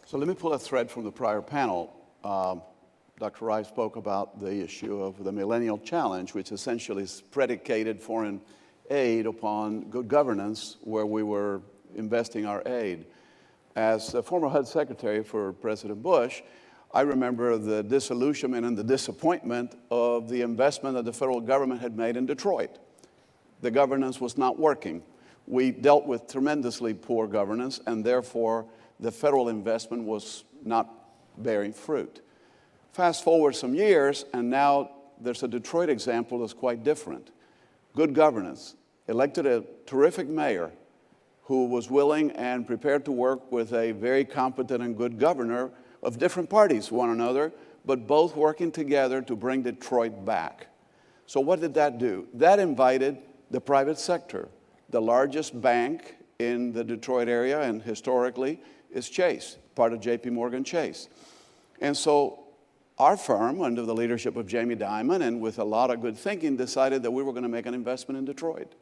So let me pull a thread from the prior panel. Dr. Rice spoke about the issue of the millennial challenge, which essentially is predicated foreign aid upon good governance, where we were investing our aid. As a former HUD secretary for President Bush, I remember the disillusionment and the disappointment of the investment that the federal government had made in Detroit. The governance was not working. We dealt with tremendously poor governance, and therefore the federal investment was not bearing fruit. Fast forward some years, and now there's a Detroit example that's quite different. Good governance. Elected a terrific mayor who was willing and prepared to work with a very competent and good governor of different parties, one another, but both working together to bring Detroit back. So what did that do? That invited the private sector. The largest bank in the Detroit area, and historically, is Chase, part of JPMorgan Chase. And so our firm, under the leadership of Jamie Dimon and with a lot of good thinking, decided that we were going to make an investment in Detroit.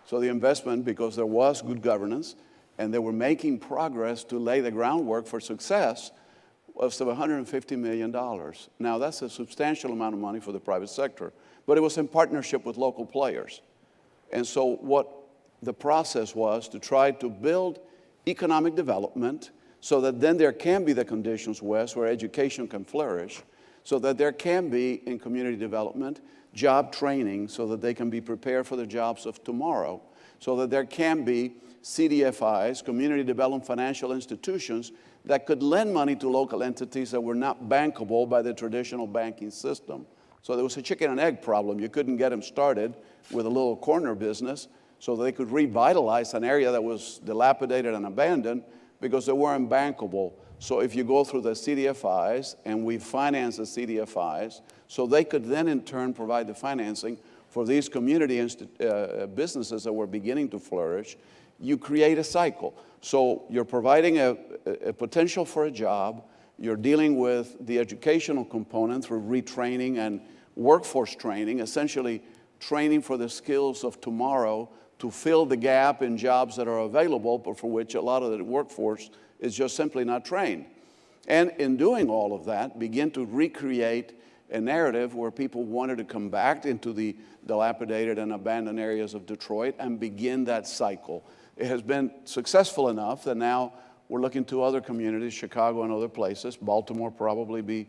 So the investment, because there was good governance and they were making progress to lay the groundwork for success, was of $150 million. Now, that's a substantial amount of money for the private sector, but it was in partnership with local players. And so what the process was to try to build economic development so that then there can be the conditions, Wes, where education can flourish, so that there can be, in community development, job training so that they can be prepared for the jobs of tomorrow, so that there can be CDFIs, community development financial institutions, that could lend money to local entities that were not bankable by the traditional banking system. So there was a chicken and egg problem. You couldn't get them started with a little corner business so they could revitalize an area that was dilapidated and abandoned because they weren't bankable. So if you go through the CDFIs, and we finance the CDFIs, so they could then in turn provide the financing for these community businesses that were beginning to flourish, you create a cycle. So you're providing a potential for a job, you're dealing with the educational component through retraining and workforce training, essentially training for the skills of tomorrow to fill the gap in jobs that are available, but for which a lot of the workforce is just simply not trained. And in doing all of that, begin to recreate a narrative where people wanted to come back into the dilapidated and abandoned areas of Detroit and begin that cycle. It has been successful enough that now we're looking to other communities, Chicago and other places, Baltimore probably be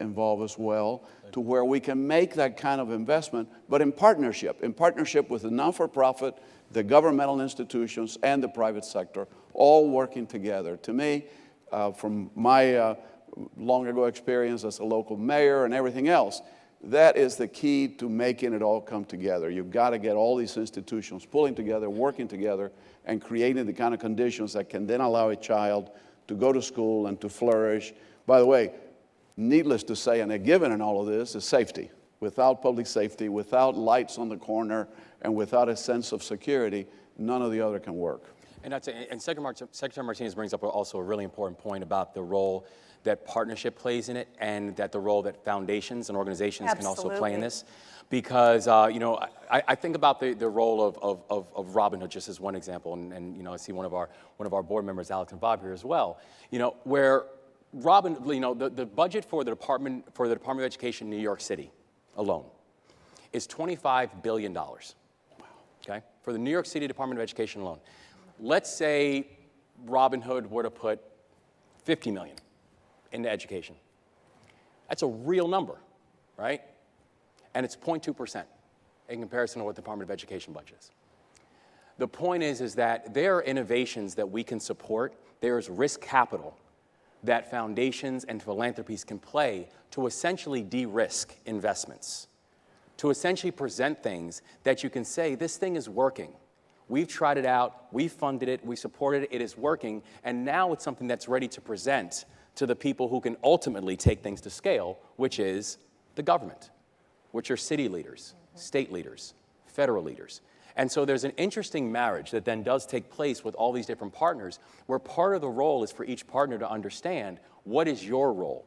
involved as well, to where we can make that kind of investment, but in partnership with the non-for-profit, the governmental institutions, and the private sector, all working together. To me, from my long ago experience as a local mayor and everything else, that is the key to making it all come together. You've got to get all these institutions pulling together, working together, and creating the kind of conditions that can then allow a child to go to school and to flourish. By the way, needless to say, and a given in all of this, is safety. Without public safety, without lights on the corner, and without a sense of security, none of the other can work. And Secretary Martinez brings up also a really important point about the role that partnership plays in it, and that the role that foundations and organizations can also play in this. Because, I think about the role of Robin Hood just as one example, and I see one of our board members, Alex and Bob, here as well, where Robin, the budget for the Department of Education in New York City alone is $25 billion, okay, for the New York City Department of Education alone. Let's say Robin Hood were to put $50 million into education. That's a real number, right? And it's 0.2% in comparison to what the Department of Education budget is. The point is that there are innovations that we can support. There is risk capital that foundations and philanthropies can play to essentially de-risk investments, to essentially present things that you can say, this thing is working. We've tried it out, we funded it, we supported it, it is working, and now it's something that's ready to present to the people who can ultimately take things to scale, which is the government, which are city leaders, state leaders, federal leaders. And so there's an interesting marriage that then does take place with all these different partners, where part of the role is for each partner to understand, what is your role?